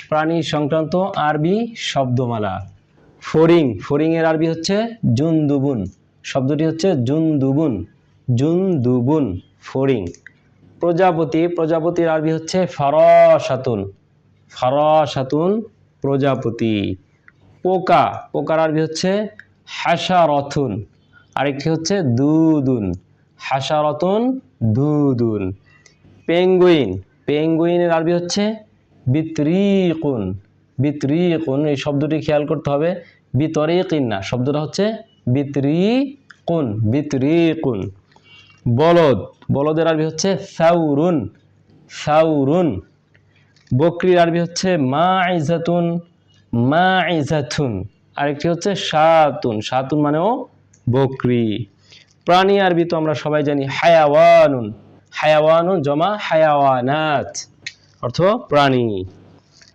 প্রাণী সংক্রান্ত আরবি শব্দমালা। ফড়িং, ফড়িং এর আরবি হচ্ছে জুনদুবুন, শব্দটি হচ্ছে জুনদুবুন, জুনদুবুন ফড়িং। প্রজাপতি, প্রজাপতির আরবি হচ্ছে ফারাসাতুন, ফারাসাতুন প্রজাপতি। পোকা, পোকার আরবি হচ্ছে হাশারাতুন, আরেকটি হচ্ছে দুদুন, হাশারাতুন দুদুন। পেঙ্গুইন, পেঙ্গুইনের আরবি হচ্ছে বিতরিকুন, বিতরিকুন, এই শব্দটি খেয়াল করতে হবে, বিতরিকিন না, শব্দটা হচ্ছে বিতরিকুন, বিতরিকুন। বলদ, বলদের আরবি হচ্ছে সাউরুন, সাউরুন। বকরির আরবি হচ্ছে মাইজাতুন, মাইজাতুন, আরেকটি হচ্ছে শাতুন, শাতুন মানেও বকরি। প্রাণী আরবি তো আমরা সবাই জানি হায়াওয়ানুন, হায়াওয়ানুন জমা হায়াওয়ানাত, অর্থ প্রাণী।